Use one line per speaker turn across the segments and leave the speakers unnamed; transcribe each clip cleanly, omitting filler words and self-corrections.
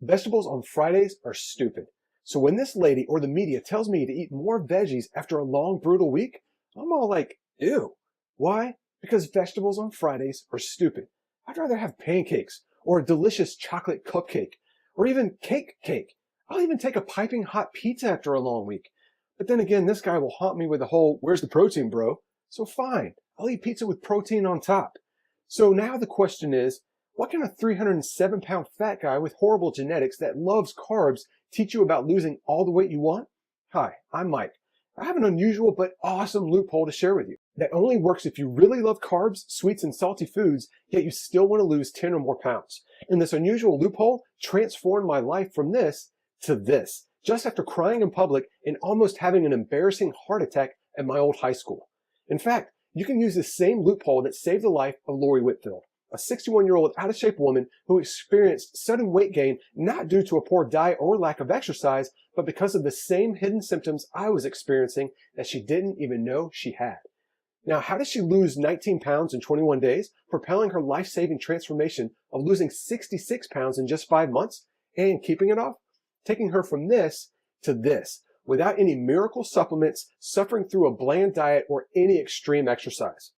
Vegetables on Fridays are stupid. So when this lady or the media tells me to eat more veggies after a long, brutal week, I'm all like, ew. Why? Because vegetables on Fridays are stupid. I'd rather have pancakes or a delicious chocolate cupcake or even cake. I'll even take a piping hot pizza after a long week. But then again, this guy will haunt me with the whole, where's the protein, bro? So fine, I'll eat pizza with protein on top. So now the question is, what can a 307-pound fat guy with horrible genetics that loves carbs teach you about losing all the weight you want? Hi, I'm Mike. I have an unusual but awesome loophole to share with you that only works if you really love carbs, sweets, and salty foods, yet you still want to lose 10 or more pounds. And this unusual loophole transformed my life from this to this, just after crying in public and almost having an embarrassing heart attack at my old high school. In fact, you can use the same loophole that saved the life of Lori Whitfield, a 61-year-old out-of-shape woman who experienced sudden weight gain not due to a poor diet or lack of exercise, but because of the same hidden symptoms I was experiencing that she didn't even know she had. Now, how did she lose 19 pounds in 21 days, propelling her life-saving transformation of losing 66 pounds in just 5 months and keeping it off? Taking her from this to this, without any miracle supplements, suffering through a bland diet, or any extreme exercise.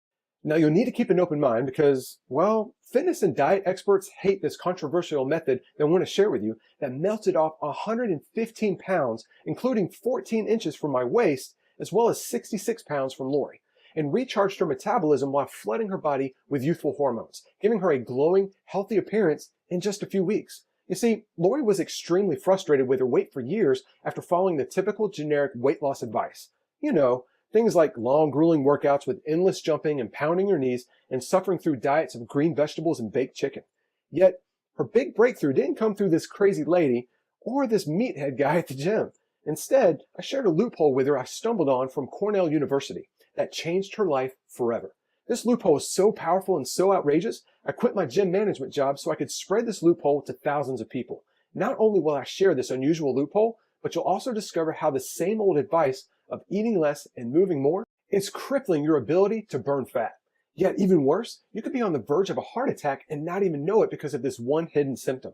Now, you'll need to keep an open mind because, well, fitness and diet experts hate this controversial method that I want to share with you that melted off 115 pounds, including 14 inches from my waist, as well as 66 pounds from Lori, and recharged her metabolism while flooding her body with youthful hormones, giving her a glowing, healthy appearance in just a few weeks. You see, Lori was extremely frustrated with her weight for years after following the typical generic weight loss advice. You know, things like long, grueling workouts with endless jumping and pounding your knees and suffering through diets of green vegetables and baked chicken. Yet, her big breakthrough didn't come through this crazy lady or this meathead guy at the gym. Instead, I shared a loophole with her I stumbled on from Cornell University that changed her life forever. This loophole is so powerful and so outrageous, I quit my gym management job so I could spread this loophole to thousands of people. Not only will I share this unusual loophole, but you'll also discover how the same old advice of eating less and moving more is crippling your ability to burn fat. Yet even worse, you could be on the verge of a heart attack and not even know it because of this one hidden symptom.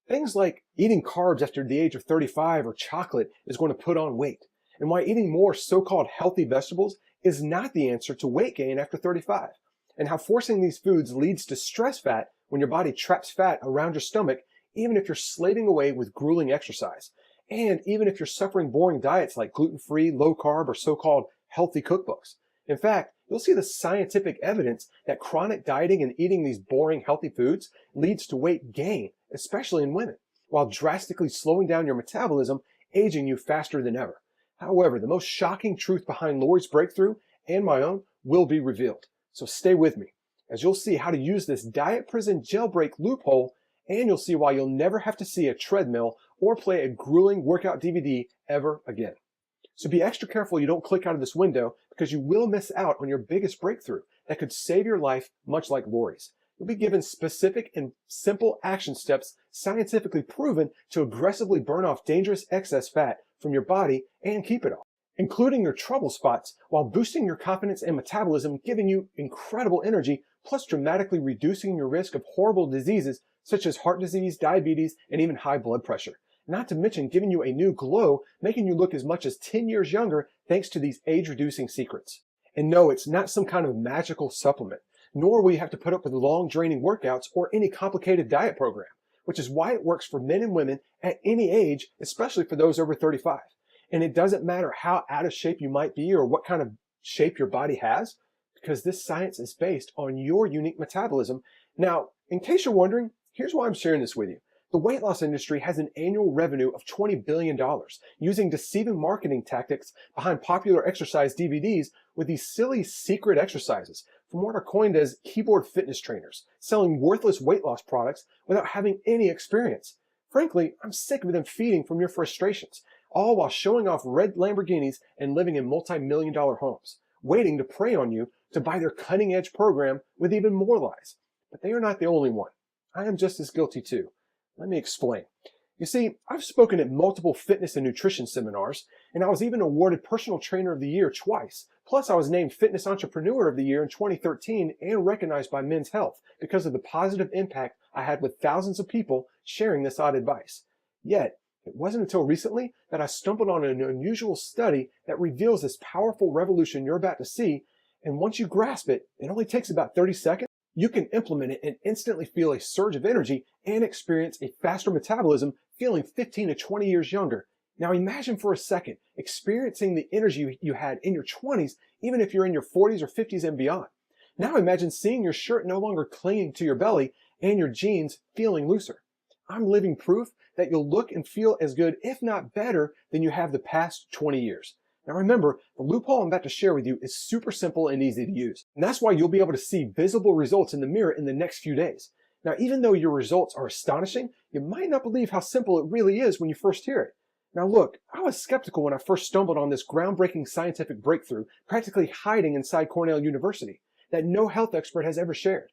Things like eating carbs after the age of 35 or chocolate is going to put on weight, and why eating more so-called healthy vegetables is not the answer to weight gain after 35, and how forcing these foods leads to stress fat when your body traps fat around your stomach, even if you're slaving away with grueling exercise, and even if you're suffering boring diets like gluten-free, low-carb, or so-called healthy cookbooks. In fact, you'll see the scientific evidence that chronic dieting and eating these boring healthy foods leads to weight gain, especially in women, while drastically slowing down your metabolism, aging you faster than ever. However, the most shocking truth behind Lori's breakthrough and my own will be revealed. So stay with me, as you'll see how to use this diet prison jailbreak loophole, and you'll see why you'll never have to see a treadmill or play a grueling workout DVD ever again. So be extra careful you don't click out of this window, because you will miss out on your biggest breakthrough that could save your life, much like Lori's. You'll be given specific and simple action steps scientifically proven to aggressively burn off dangerous excess fat from your body and keep it off, including your trouble spots, while boosting your confidence and metabolism, giving you incredible energy, plus dramatically reducing your risk of horrible diseases such as heart disease, diabetes, and even high blood pressure. Not to mention giving you a new glow, making you look as much as 10 years younger thanks to these age-reducing secrets. And no, it's not some kind of magical supplement, nor will you have to put up with long, draining workouts or any complicated diet program, which is why it works for men and women at any age, especially for those over 35. And it doesn't matter how out of shape you might be or what kind of shape your body has, because this science is based on your unique metabolism. Now, in case you're wondering, here's why I'm sharing this with you. The weight loss industry has an annual revenue of $20 billion using deceiving marketing tactics behind popular exercise DVDs with these silly secret exercises from what are coined as keyboard fitness trainers, selling worthless weight loss products without having any experience. Frankly, I'm sick of them feeding from your frustrations, all while showing off red Lamborghinis and living in multi-million-dollar homes, waiting to prey on you to buy their cutting-edge program with even more lies. But they are not the only one. I am just as guilty too. Let me explain. You see, I've spoken at multiple fitness and nutrition seminars, and I was even awarded Personal Trainer of the Year twice. Plus, I was named Fitness Entrepreneur of the Year in 2013 and recognized by Men's Health because of the positive impact I had with thousands of people sharing this odd advice. Yet, it wasn't until recently that I stumbled on an unusual study that reveals this powerful revolution you're about to see, and once you grasp it, it only takes about 30 seconds. You can implement it and instantly feel a surge of energy and experience a faster metabolism, feeling 15 to 20 years younger. Now imagine for a second experiencing the energy you had in your 20s, even if you're in your 40s or 50s and beyond. Now imagine seeing your shirt no longer clinging to your belly and your jeans feeling looser. I'm living proof that you'll look and feel as good, if not better, than you have the past 20 years. Now remember, the loophole I'm about to share with you is super simple and easy to use. And that's why you'll be able to see visible results in the mirror in the next few days. Now, even though your results are astonishing, you might not believe how simple it really is when you first hear it. Now look, I was skeptical when I first stumbled on this groundbreaking scientific breakthrough, practically hiding inside Cornell University, that no health expert has ever shared.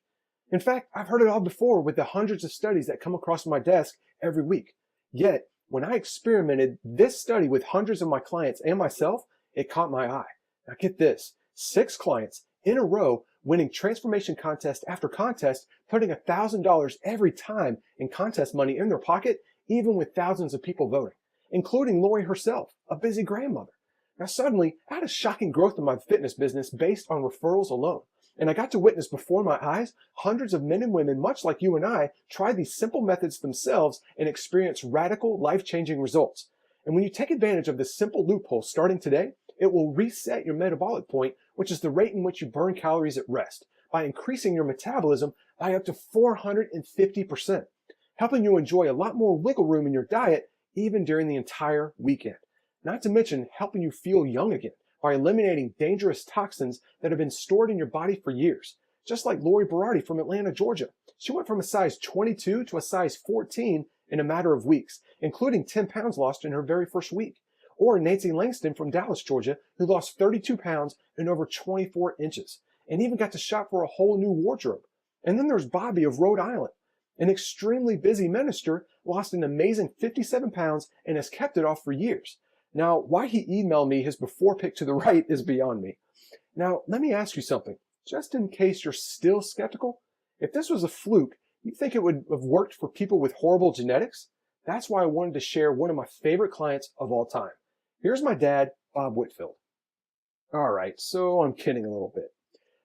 In fact, I've heard it all before with the hundreds of studies that come across my desk every week. Yet, when I experimented this study with hundreds of my clients and myself, it caught my eye. Now get this, 6 clients in a row winning transformation contest after contest, putting $1,000 every time in contest money in their pocket, even with thousands of people voting, including Lori herself, a busy grandmother. Now suddenly, I had a shocking growth in my fitness business based on referrals alone. And I got to witness before my eyes hundreds of men and women, much like you and I, try these simple methods themselves and experience radical, life-changing results. And when you take advantage of this simple loophole starting today, it will reset your metabolic point, which is the rate in which you burn calories at rest, by increasing your metabolism by up to 450%, helping you enjoy a lot more wiggle room in your diet even during the entire weekend. Not to mention helping you feel young again by eliminating dangerous toxins that have been stored in your body for years. Just like Lori Berardi from Atlanta, Georgia. She went from a size 22 to a size 14 in a matter of weeks, including 10 pounds lost in her very first week. Or Nancy Langston from Dallas, Georgia, who lost 32 pounds and over 24 inches, and even got to shop for a whole new wardrobe. And then there's Bobby of Rhode Island, an extremely busy minister, lost an amazing 57 pounds and has kept it off for years. Now, why he emailed me his before pic to the right is beyond me. Now, let me ask you something, just in case you're still skeptical. If this was a fluke, you think it would have worked for people with horrible genetics? That's why I wanted to share one of my favorite clients of all time. Here's my dad, Bob Whitfield. All right, so I'm kidding a little bit.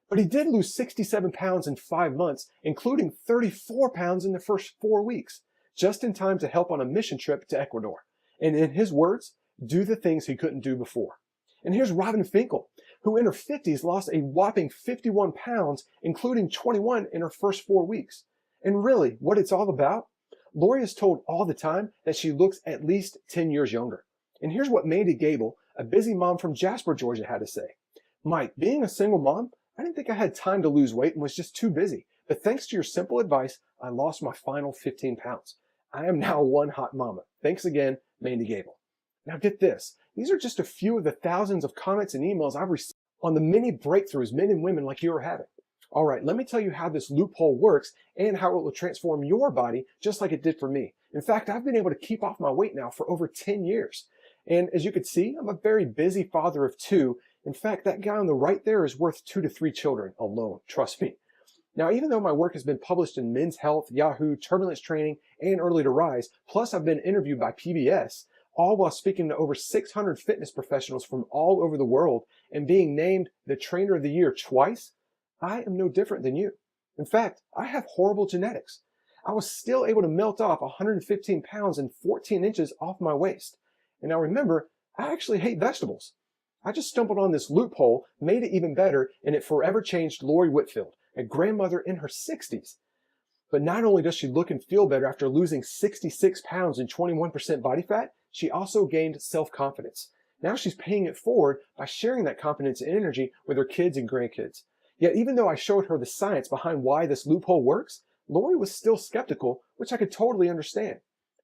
But he did lose 67 pounds in 5 months, including 34 pounds in the first 4 weeks, just in time to help on a mission trip to Ecuador. And in his words, do the things he couldn't do before. And here's Robin Finkel, who in her 50s lost a whopping 51 pounds, including 21 in her first 4 weeks. And really, what it's all about? Lori is told all the time that she looks at least 10 years younger. And here's what Mandy Gable, a busy mom from Jasper, Georgia, had to say. Mike, being a single mom, I didn't think I had time to lose weight and was just too busy. But thanks to your simple advice, I lost my final 15 pounds. I am now one hot mama. Thanks again, Mandy Gable. Now get this. These are just a few of the thousands of comments and emails I've received on the many breakthroughs men and women like you are having. All right, let me tell you how this loophole works and how it will transform your body just like it did for me. In fact, I've been able to keep off my weight now for over 10 years. And as you can see, I'm a very busy father of 2. In fact, that guy on the right there is worth 2 to 3 children alone, trust me. Now, even though my work has been published in Men's Health, Yahoo, Turbulence Training, and Early to Rise, plus I've been interviewed by PBS, all while speaking to over 600 fitness professionals from all over the world and being named the Trainer of the Year twice, I am no different than you. In fact, I have horrible genetics. I was still able to melt off 115 pounds and 14 inches off my waist. And now remember, I actually hate vegetables. I just stumbled on this loophole, made it even better, and it forever changed Lori Whitfield, a grandmother in her 60s. But not only does she look and feel better after losing 66 pounds and 21% body fat, she also gained self-confidence. Now she's paying it forward by sharing that confidence and energy with her kids and grandkids. Yet even though I showed her the science behind why this loophole works, Lori was still skeptical, which I could totally understand.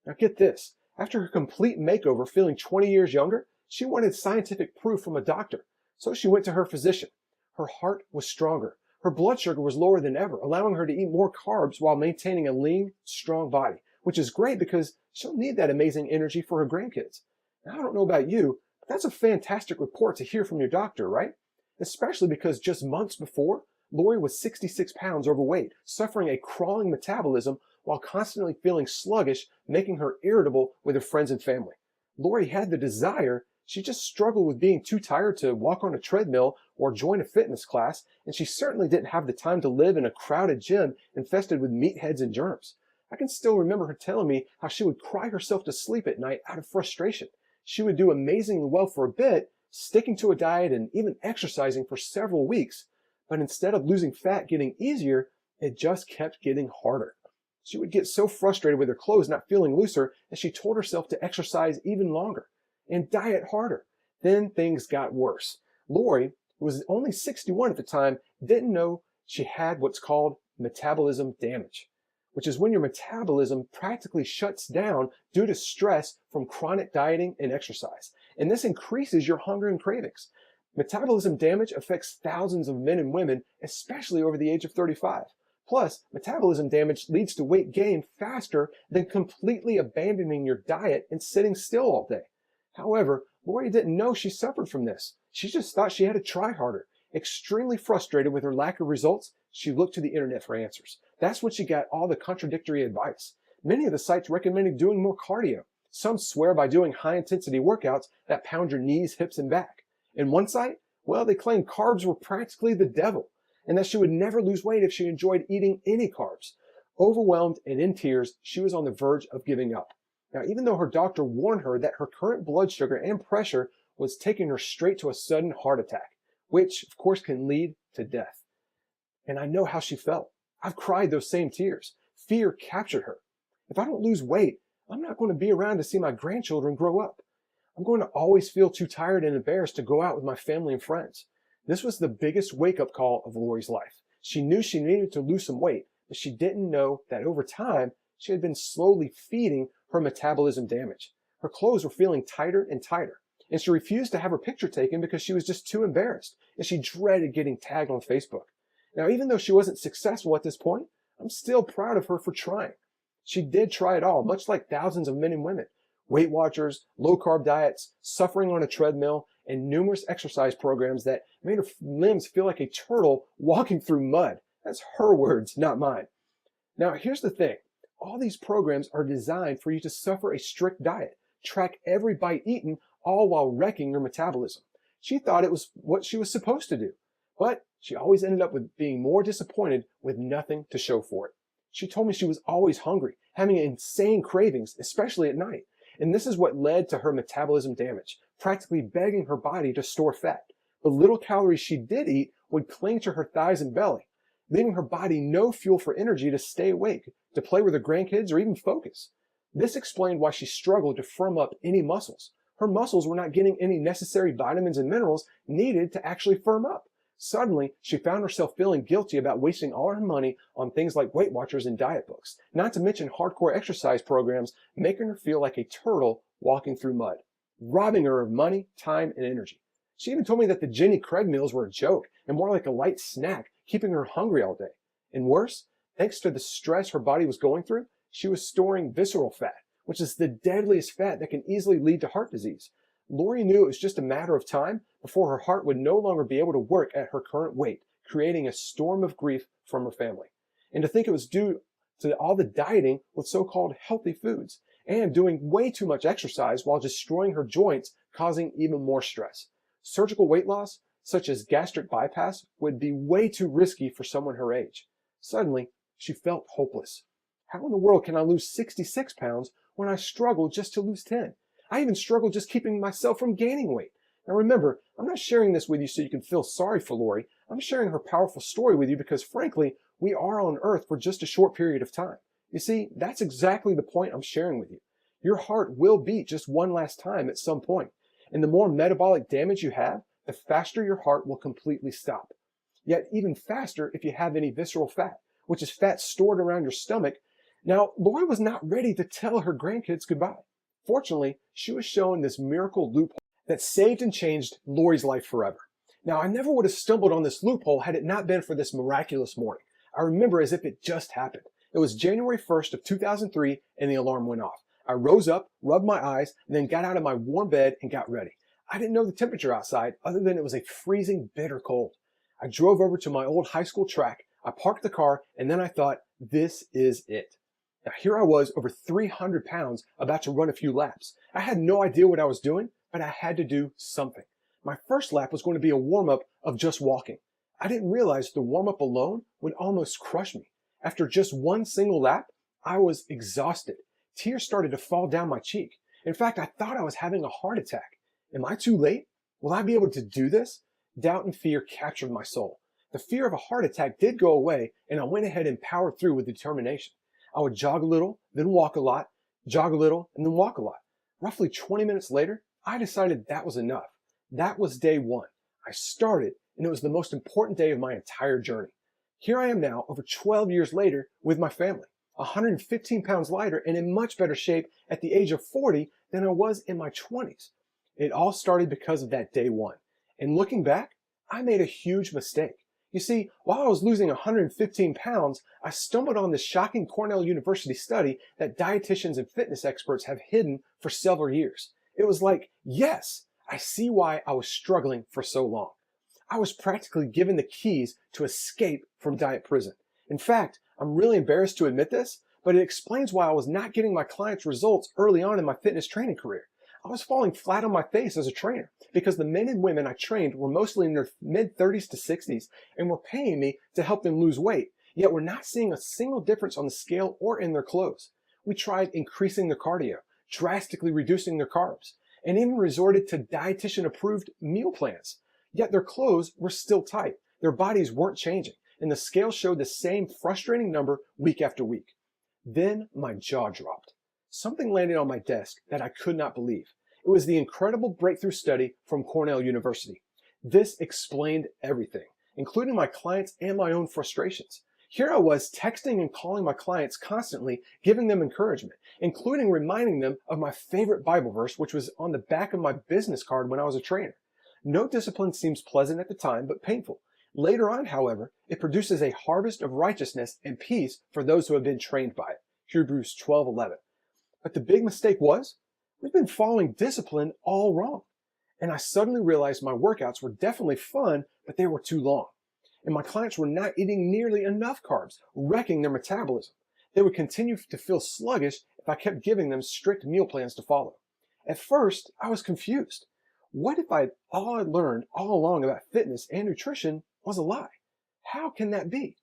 Now get this, after her complete makeover feeling 20 years younger, she wanted scientific proof from a doctor. So she went to her physician. Her heart was stronger. Her blood sugar was lower than ever, allowing her to eat more carbs while maintaining a lean, strong body, which is great because she'll need that amazing energy for her grandkids. Now, I don't know about you, but that's a fantastic report to hear from your doctor, right? Especially because just months before, Lori was 66 pounds overweight, suffering a crawling metabolism while constantly feeling sluggish, making her irritable with her friends and family. Lori had the desire, she just struggled with being too tired to walk on a treadmill or join a fitness class, and she certainly didn't have the time to live in a crowded gym infested with meatheads and germs. I can still remember her telling me how she would cry herself to sleep at night out of frustration. She would do amazingly well for a bit, sticking to a diet and even exercising for several weeks, but instead of losing fat getting easier, it just kept getting harder. She would get so frustrated with her clothes not feeling looser that she told herself to exercise even longer and diet harder. Then things got worse. Lori, who was only 61 at the time, didn't know she had what's called metabolism damage, which is when your metabolism practically shuts down due to stress from chronic dieting and exercise. And this increases your hunger and cravings. Metabolism damage affects thousands of men and women, especially over the age of 35. Plus, metabolism damage leads to weight gain faster than completely abandoning your diet and sitting still all day. However, Lori didn't know she suffered from this. She just thought she had to try harder. Extremely frustrated with her lack of results, she looked to the internet for answers. That's when she got all the contradictory advice. Many of the sites recommended doing more cardio. Some swear by doing high-intensity workouts that pound your knees, hips, and back. In one site, well, they claimed carbs were practically the devil, and that she would never lose weight if she enjoyed eating any carbs. Overwhelmed and in tears, she was on the verge of giving up. Now, even though her doctor warned her that her current blood sugar and pressure was taking her straight to a sudden heart attack, which, of course, can lead to death. And I know how she felt. I've cried those same tears. Fear captured her. If I don't lose weight, I'm not going to be around to see my grandchildren grow up. I'm going to always feel too tired and embarrassed to go out with my family and friends. This was the biggest wake-up call of Lori's life. She knew she needed to lose some weight, but she didn't know that over time, she had been slowly feeding her metabolism damage. Her clothes were feeling tighter and tighter, and she refused to have her picture taken because she was just too embarrassed, and she dreaded getting tagged on Facebook. Now, even though she wasn't successful at this point, I'm still proud of her for trying. She did try it all, much like thousands of men and women. Weight Watchers, low-carb diets, suffering on a treadmill, and numerous exercise programs that made her limbs feel like a turtle walking through mud. That's her words, not mine. Now, here's the thing. All these programs are designed for you to suffer a strict diet, track every bite eaten, all while wrecking your metabolism. She thought it was what she was supposed to do, but she always ended up with being more disappointed with nothing to show for it. She told me she was always hungry, having insane cravings, especially at night. And this is what led to her metabolism damage, practically begging her body to store fat. The little calories she did eat would cling to her thighs and belly, leaving her body no fuel for energy to stay awake, to play with her grandkids, or even focus. This explained why she struggled to firm up any muscles. Her muscles were not getting any necessary vitamins and minerals needed to actually firm up. Suddenly, she found herself feeling guilty about wasting all her money on things like Weight Watchers and diet books, not to mention hardcore exercise programs, making her feel like a turtle walking through mud, robbing her of money, time, and energy. She even told me that the Jenny Craig meals were a joke and more like a light snack, keeping her hungry all day. And worse, thanks to the stress her body was going through, she was storing visceral fat, which is the deadliest fat that can easily lead to heart disease. Lori knew it was just a matter of time before her heart would no longer be able to work at her current weight, creating a storm of grief from her family. And to think it was due to all the dieting with so-called healthy foods and doing way too much exercise while destroying her joints, causing even more stress. Surgical weight loss, such as gastric bypass, would be way too risky for someone her age. Suddenly, she felt hopeless. How in the world can I lose 66 pounds when I struggle just to lose 10? I even struggle just keeping myself from gaining weight. Now remember, I'm not sharing this with you so you can feel sorry for Lori. I'm sharing her powerful story with you because frankly, we are on earth for just a short period of time. You see, that's exactly the point I'm sharing with you. Your heart will beat just one last time at some point. And the more metabolic damage you have, the faster your heart will completely stop. Yet even faster if you have any visceral fat, which is fat stored around your stomach. Now, Lori was not ready to tell her grandkids goodbye. Fortunately, she was shown this miracle loophole that saved and changed Lori's life forever. Now, I never would have stumbled on this loophole had it not been for this miraculous morning. I remember as if it just happened. It was January 1st of 2003 and the alarm went off. I rose up, rubbed my eyes, and then got out of my warm bed and got ready. I didn't know the temperature outside other than it was a freezing, bitter cold. I drove over to my old high school track. I parked the car and then I thought, this is it. Now here I was, over 300 pounds, about to run a few laps. I had no idea what I was doing, but I had to do something. My first lap was going to be a warm-up of just walking. I didn't realize the warm-up alone would almost crush me. After just one single lap, I was exhausted. Tears started to fall down my cheek. In fact, I thought I was having a heart attack. Am I too late? Will I be able to do this? Doubt and fear captured my soul. The fear of a heart attack did go away, and I went ahead and powered through with determination. I would jog a little, then walk a lot, jog a little, and then walk a lot. Roughly 20 minutes later, I decided that was enough. That was day one. I started, and it was the most important day of my entire journey. Here I am now, over 12 years later, with my family, 115 pounds lighter and in much better shape at the age of 40 than I was in my 20s. It all started because of that day one. And looking back, I made a huge mistake. You see, while I was losing 115 pounds, I stumbled on this shocking Cornell University study that dietitians and fitness experts have hidden for several years. It was like, yes, I see why I was struggling for so long. I was practically given the keys to escape from diet prison. In fact, I'm really embarrassed to admit this, but it explains why I was not getting my clients results early on in my fitness training career. I was falling flat on my face as a trainer because the men and women I trained were mostly in their mid-30s to 60s and were paying me to help them lose weight, yet we're not seeing a single difference on the scale or in their clothes. We tried increasing their cardio, drastically reducing their carbs, and even resorted to dietitian-approved meal plans. Yet their clothes were still tight, their bodies weren't changing, and the scale showed the same frustrating number week after week. Then my jaw dropped. Something landed on my desk that I could not believe. It was the incredible breakthrough study from Cornell University. This explained everything, including my clients and my own frustrations. Here I was texting and calling my clients constantly, giving them encouragement, including reminding them of my favorite Bible verse, which was on the back of my business card when I was a trainer. No discipline seems pleasant at the time, but painful. Later on, however, it produces a harvest of righteousness and peace for those who have been trained by it. Hebrews 12:11. But the big mistake was, we've been following discipline all wrong. And I suddenly realized my workouts were definitely fun, but they were too long. And my clients were not eating nearly enough carbs, wrecking their metabolism. They would continue to feel sluggish if I kept giving them strict meal plans to follow. At first, I was confused. What if all I'd learned all along about fitness and nutrition was a lie? How can that be?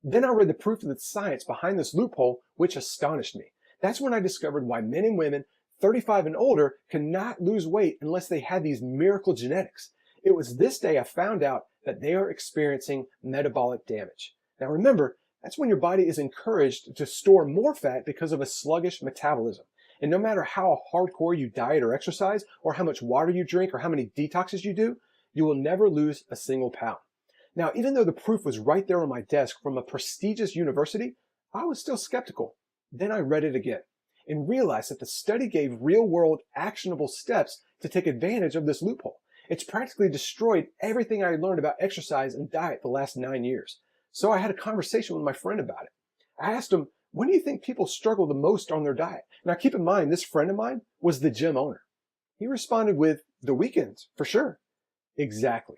Then I read the proof of the science behind this loophole, which astonished me. That's when I discovered why men and women 35 and older cannot lose weight unless they had these miracle genetics. It was this day I found out that they are experiencing metabolic damage. Now remember, that's when your body is encouraged to store more fat because of a sluggish metabolism. And no matter how hardcore you diet or exercise, or how much water you drink, or how many detoxes you do, you will never lose a single pound. Now, even though the proof was right there on my desk from a prestigious university, I was still skeptical. Then I read it again and realized that the study gave real-world actionable steps to take advantage of this loophole. It's practically destroyed everything I learned about exercise and diet the last 9 years. So I had a conversation with my friend about it. I asked him, when do you think people struggle the most on their diet? Now keep in mind, this friend of mine was the gym owner. He responded with, the weekends, for sure. Exactly.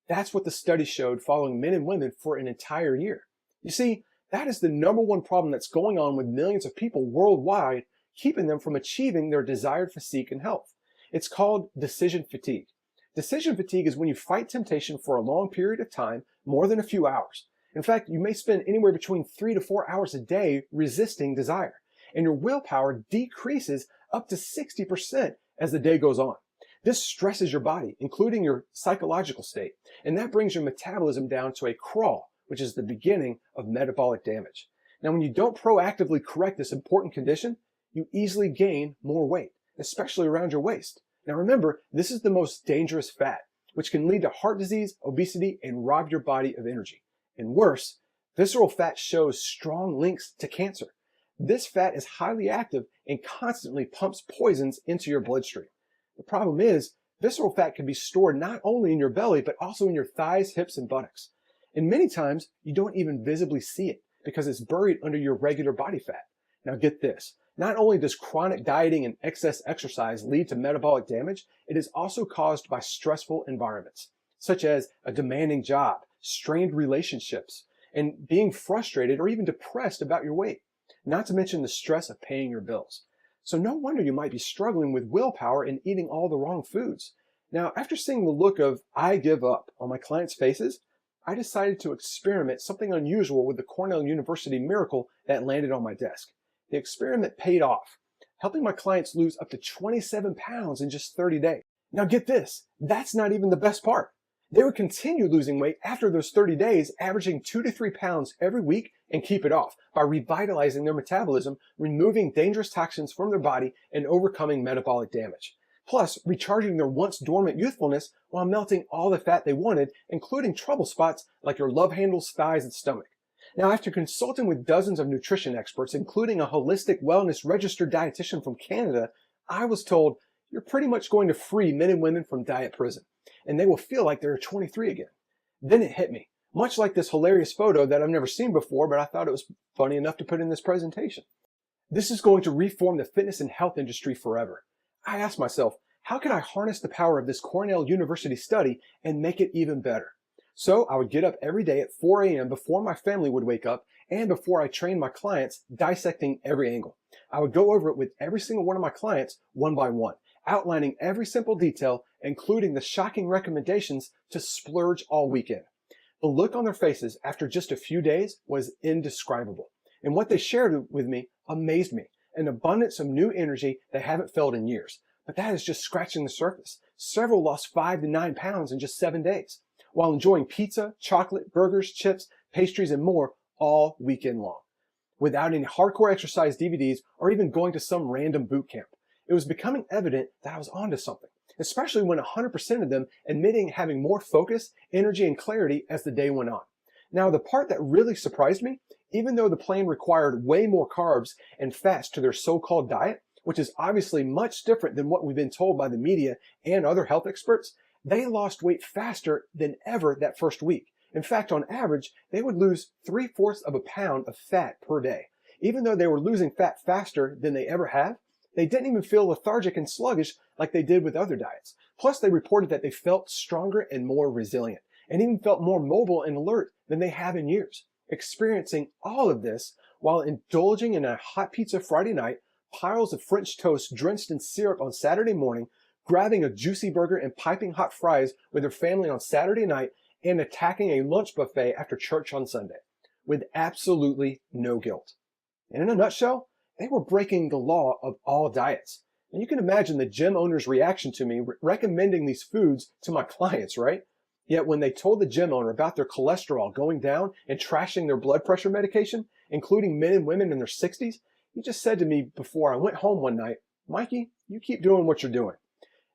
That's what the study showed following men and women for an entire year. You see, that is the number one problem that's going on with millions of people worldwide, keeping them from achieving their desired physique and health. It's called decision fatigue. Decision fatigue is when you fight temptation for a long period of time, more than a few hours. In fact, you may spend anywhere between 3 to 4 hours a day resisting desire, and your willpower decreases up to 60% as the day goes on. This stresses your body, including your psychological state, and that brings your metabolism down to a crawl, which is the beginning of metabolic damage. Now, when you don't proactively correct this important condition, you easily gain more weight, especially around your waist. Now remember, this is the most dangerous fat, which can lead to heart disease, obesity, and rob your body of energy. And worse, visceral fat shows strong links to cancer. This fat is highly active and constantly pumps poisons into your bloodstream. The problem is, visceral fat can be stored not only in your belly, but also in your thighs, hips, and buttocks. And many times, you don't even visibly see it because it's buried under your regular body fat. Now get this, not only does chronic dieting and excess exercise lead to metabolic damage, it is also caused by stressful environments, such as a demanding job, strained relationships, and being frustrated or even depressed about your weight. not to mention the stress of paying your bills. So no wonder you might be struggling with willpower and eating all the wrong foods. Now, after seeing the look of "I give up" on my clients' faces, I decided to experiment something unusual with the Cornell University miracle that landed on my desk. The experiment paid off, helping my clients lose up to 27 pounds in just 30 days. Now get this, that's not even the best part. They would continue losing weight after those 30 days, averaging 2 to 3 pounds every week, and keep it off by revitalizing their metabolism, removing dangerous toxins from their body, and overcoming metabolic damage. Plus, recharging their once dormant youthfulness while melting all the fat they wanted, including trouble spots like your love handles, thighs, and stomach. Now, after consulting with dozens of nutrition experts, including a holistic wellness registered dietitian from Canada, I was told, you're pretty much going to free men and women from diet prison, and they will feel like they're 23 again. Then it hit me, much like this hilarious photo that I've never seen before, but I thought it was funny enough to put in this presentation. This is going to reform the fitness and health industry forever. I asked myself, how can I harness the power of this Cornell University study and make it even better? So I would get up every day at 4 a.m. before my family would wake up and before I trained my clients, dissecting every angle. I would go over it with every single one of my clients one by one, outlining every simple detail, including the shocking recommendations to splurge all weekend. The look on their faces after just a few days was indescribable. And what they shared with me amazed me, an abundance of new energy they haven't felt in years. But that is just scratching the surface. Several lost 5 to 9 pounds in just 7 days, while enjoying pizza, chocolate, burgers, chips, pastries, and more all weekend long, without any hardcore exercise DVDs or even going to some random boot camp. It was becoming evident that I was onto something, especially when 100% of them admitting having more focus, energy, and clarity as the day went on. Now, the part that really surprised me, even though the plan required way more carbs and fats to their so-called diet, which is obviously much different than what we've been told by the media and other health experts, they lost weight faster than ever that first week. In fact, on average, they would lose 3/4 of a pound of fat per day. Even though they were losing fat faster than they ever have, they didn't even feel lethargic and sluggish like they did with other diets. Plus, they reported that they felt stronger and more resilient, and even felt more mobile and alert than they have in years. Experiencing all of this while indulging in a hot pizza Friday night, piles of French toast drenched in syrup on Saturday morning, grabbing a juicy burger and piping hot fries with their family on Saturday night, and attacking a lunch buffet after church on Sunday, with absolutely no guilt. And in a nutshell, they were breaking the law of all diets. And you can imagine the gym owner's reaction to me recommending these foods to my clients, right? Yet when they told the gym owner about their cholesterol going down and trashing their blood pressure medication, including men and women in their 60s, he just said to me before I went home one night, "Mikey, you keep doing what you're doing."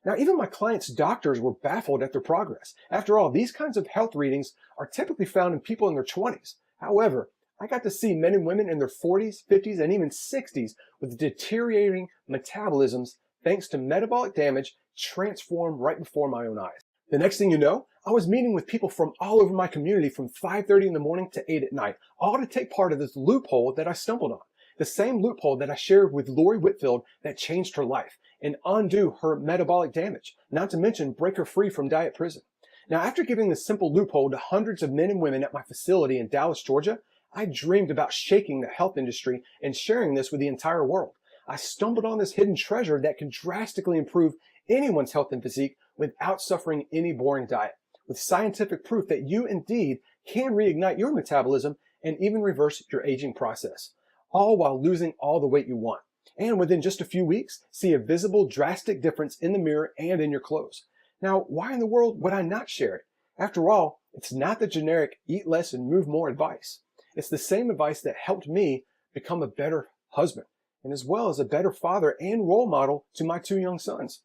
Now, even my clients' doctors were baffled at their progress. After all, these kinds of health readings are typically found in people in their 20s. However, I got to see men and women in their 40s, 50s, and even 60s with deteriorating metabolisms thanks to metabolic damage transform right before my own eyes. The next thing you know, I was meeting with people from all over my community from 5:30 in the morning to 8 at night, all to take part of this loophole that I stumbled on. The same loophole that I shared with Lori Whitfield that changed her life and undo her metabolic damage, not to mention break her free from diet prison. Now, after giving this simple loophole to hundreds of men and women at my facility in Dallas, Georgia, I dreamed about shaking the health industry and sharing this with the entire world. I stumbled on this hidden treasure that can drastically improve anyone's health and physique without suffering any boring diet, with scientific proof that you indeed can reignite your metabolism and even reverse your aging process, all while losing all the weight you want. And within just a few weeks, see a visible, drastic difference in the mirror and in your clothes. Now, why in the world would I not share it? After all, it's not the generic eat less and move more advice. It's the same advice that helped me become a better husband, and as well as a better father and role model to my 2 young sons.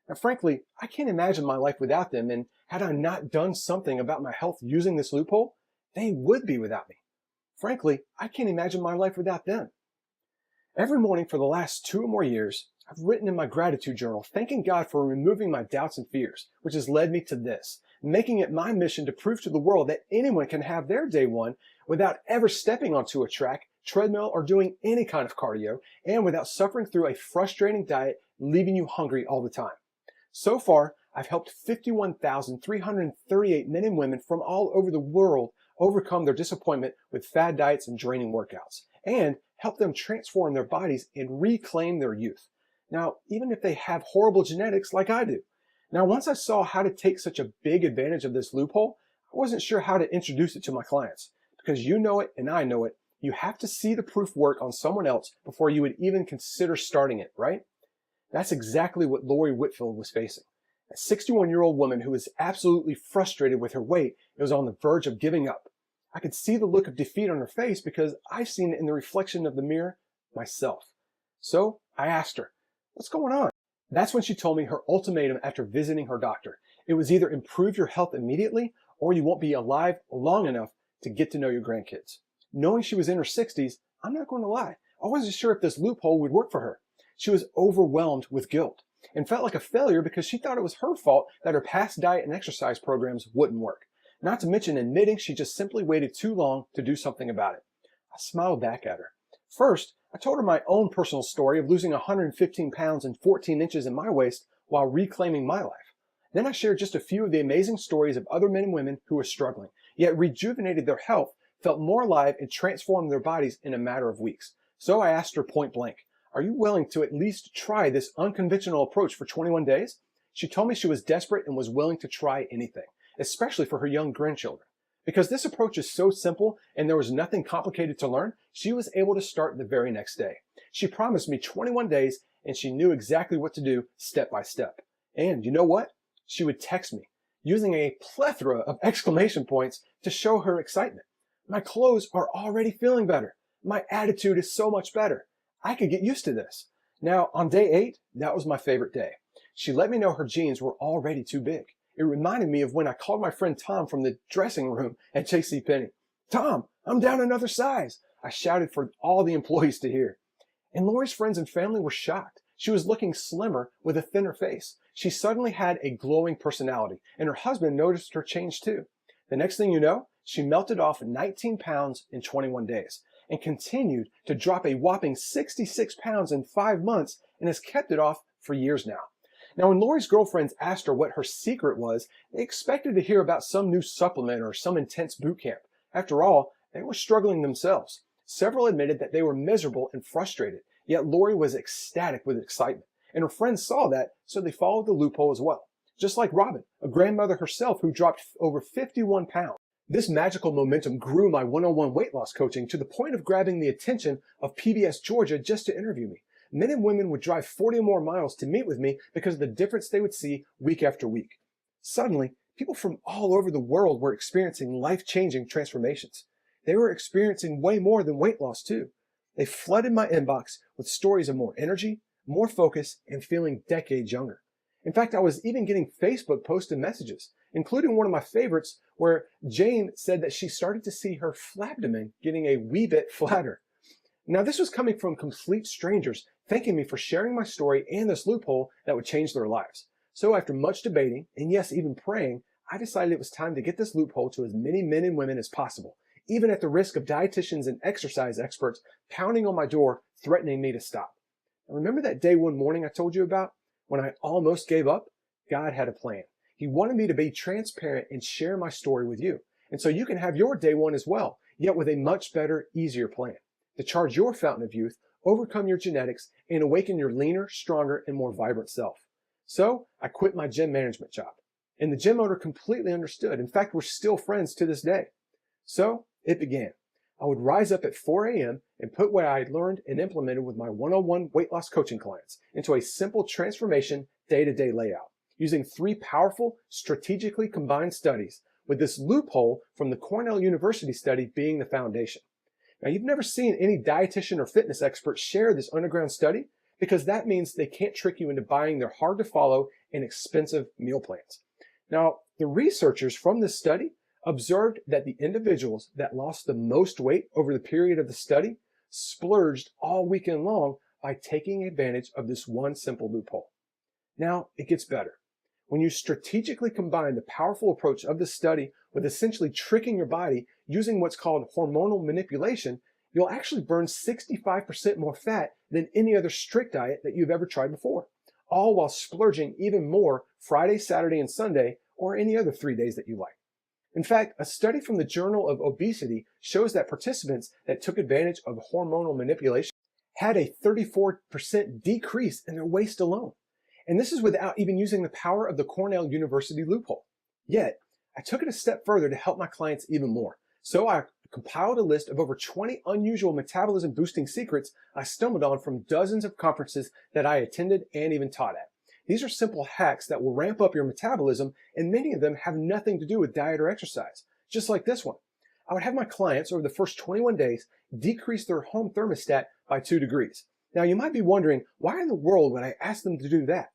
Now, frankly, I can't imagine my life without them, and had I not done something about my health using this loophole, they would be without me. Frankly, I can't imagine my life without them. Every morning for the last 2 or more years, I've written in my gratitude journal, thanking God for removing my doubts and fears, which has led me to this, making it my mission to prove to the world that anyone can have their day one without ever stepping onto a track, treadmill, or doing any kind of cardio, and without suffering through a frustrating diet leaving you hungry all the time. So far, I've helped 51,338 men and women from all over the world overcome their disappointment with fad diets and draining workouts, and help them transform their bodies and reclaim their youth. Now, even if they have horrible genetics like I do. Now, once I saw how to take such a big advantage of this loophole, I wasn't sure how to introduce it to my clients. Because you know it and I know it, you have to see the proof work on someone else before you would even consider starting it, right? That's exactly what Lori Whitfield was facing. A 61-year-old woman who was absolutely frustrated with her weight and was on the verge of giving up. I could see the look of defeat on her face because I've seen it in the reflection of the mirror myself. So I asked her, what's going on? That's when she told me her ultimatum after visiting her doctor. It was either improve your health immediately or you won't be alive long enough to get to know your grandkids. Knowing she was in her 60s, I'm not going to lie, I wasn't sure if this loophole would work for her. She was overwhelmed with guilt and felt like a failure because she thought it was her fault that her past diet and exercise programs wouldn't work. Not to mention admitting she just simply waited too long to do something about it. I smiled back at her. First, I told her my own personal story of losing 115 pounds and 14 inches in my waist while reclaiming my life. Then I shared just a few of the amazing stories of other men and women who were struggling, yet rejuvenated their health, felt more alive, and transformed their bodies in a matter of weeks. So I asked her point blank, are you willing to at least try this unconventional approach for 21 days? She told me she was desperate and was willing to try anything, especially for her young grandchildren. Because this approach is so simple and there was nothing complicated to learn, she was able to start the very next day. She promised me 21 days and she knew exactly what to do step by step. And you know what? She would text me, using a plethora of exclamation points to show her excitement. My clothes are already feeling better. My attitude is so much better. I could get used to this. Now, on day 8, that was my favorite day. She let me know her jeans were already too big. It reminded me of when I called my friend Tom from the dressing room at JCPenney. Tom, I'm down another size. I shouted for all the employees to hear. And Lori's friends and family were shocked. She was looking slimmer with a thinner face. She suddenly had a glowing personality, and her husband noticed her change too. The next thing you know, she melted off 19 pounds in 21 days and continued to drop a whopping 66 pounds in 5 months and has kept it off for years now. Now, when Lori's girlfriends asked her what her secret was, they expected to hear about some new supplement or some intense boot camp. After all, they were struggling themselves. Several admitted that they were miserable and frustrated, yet Lori was ecstatic with excitement. And her friends saw that, so they followed the loophole as well. Just like Robin, a grandmother herself who dropped over 51 pounds. This magical momentum grew my one-on-one weight loss coaching to the point of grabbing the attention of PBS Georgia just to interview me. Men and women would drive 40 more miles to meet with me because of the difference they would see week after week. Suddenly, people from all over the world were experiencing life-changing transformations. They were experiencing way more than weight loss too. They flooded my inbox with stories of more energy, more focus, and feeling decades younger. In fact, I was even getting Facebook posts and messages, including one of my favorites where Jane said that she started to see her flabdomen getting a wee bit flatter. Now, this was coming from complete strangers thanking me for sharing my story and this loophole that would change their lives. So after much debating, and yes, even praying, I decided it was time to get this loophole to as many men and women as possible, even at the risk of dietitians and exercise experts pounding on my door, threatening me to stop. And remember that day one morning I told you about? When I almost gave up? God had a plan. He wanted me to be transparent and share my story with you. And so you can have your day one as well, yet with a much better, easier plan. To charge your fountain of youth, overcome your genetics, and awaken your leaner, stronger, and more vibrant self. So I quit my gym management job. And the gym owner completely understood. In fact, we're still friends to this day. So it began. I would rise up at 4 a.m. and put what I had learned and implemented with my one-on-one weight loss coaching clients into a simple transformation day-to-day layout, using 3 powerful, strategically combined studies, with this loophole from the Cornell University study being the foundation. Now, you've never seen any dietitian or fitness expert share this underground study because that means they can't trick you into buying their hard-to-follow and expensive meal plans. Now, the researchers from this study observed that the individuals that lost the most weight over the period of the study splurged all weekend long by taking advantage of this one simple loophole. Now, it gets better. When you strategically combine the powerful approach of this study with essentially tricking your body using what's called hormonal manipulation, you'll actually burn 65% more fat than any other strict diet that you've ever tried before, all while splurging even more Friday, Saturday, and Sunday, or any other 3 days that you like. In fact, a study from the Journal of Obesity shows that participants that took advantage of hormonal manipulation had a 34% decrease in their waist alone. And this is without even using the power of the Cornell University loophole. Yet, I took it a step further to help my clients even more. So I compiled a list of over 20 unusual metabolism boosting secrets I stumbled on from dozens of conferences that I attended and even taught at. These are simple hacks that will ramp up your metabolism, and many of them have nothing to do with diet or exercise, just like this one. I would have my clients over the first 21 days decrease their home thermostat by 2 degrees. Now you might be wondering, why in the world would I ask them to do that?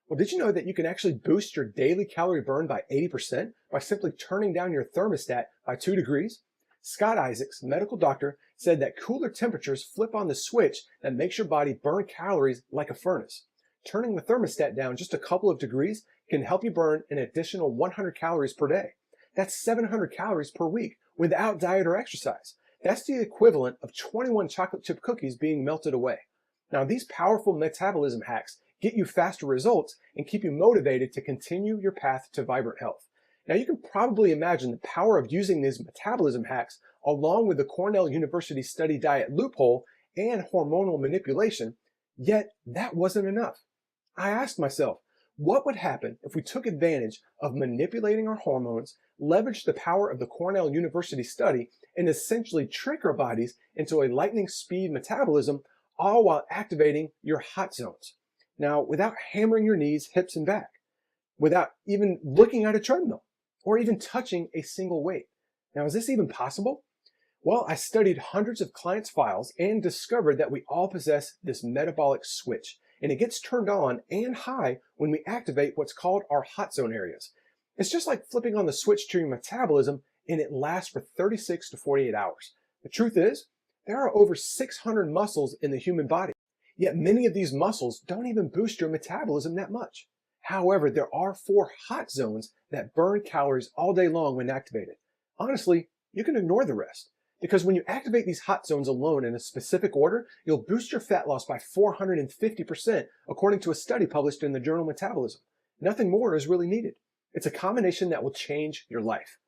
Well, did you know that you can actually boost your daily calorie burn by 80% by simply turning down your thermostat by 2 degrees? Scott Isaacs, medical doctor, said that cooler temperatures flip on the switch that makes your body burn calories like a furnace. Turning the thermostat down just a couple of degrees can help you burn an additional 100 calories per day. That's 700 calories per week without diet or exercise. That's the equivalent of 21 chocolate chip cookies being melted away. Now, these powerful metabolism hacks get you faster results and keep you motivated to continue your path to vibrant health. Now, you can probably imagine the power of using these metabolism hacks along with the Cornell University study diet loophole and hormonal manipulation, yet that wasn't enough. I asked myself, what would happen if we took advantage of manipulating our hormones, leveraged the power of the Cornell University study, and essentially trick our bodies into a lightning speed metabolism, all while activating your hot zones? Now, without hammering your knees, hips, and back, without even looking at a treadmill, or even touching a single weight. Now, is this even possible? Well, I studied hundreds of clients' files and discovered that we all possess this metabolic switch, and it gets turned on and high when we activate what's called our hot zone areas. It's just like flipping on the switch to your metabolism, and it lasts for 36 to 48 hours. The truth is, there are over 600 muscles in the human body, yet many of these muscles don't even boost your metabolism that much. However, there are 4 hot zones that burn calories all day long when activated. Honestly, you can ignore the rest, because when you activate these hot zones alone in a specific order, you'll boost your fat loss by 450%, according to a study published in the journal Metabolism. Nothing more is really needed. It's a combination that will change your life.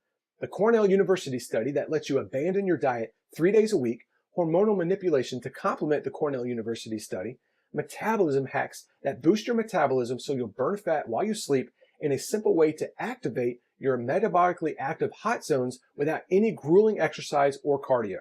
The Cornell University study that lets you abandon your diet 3 days a week, hormonal manipulation to complement the Cornell University study, metabolism hacks that boost your metabolism so you'll burn fat while you sleep, and a simple way to activate your metabolically active hot zones without any grueling exercise or cardio.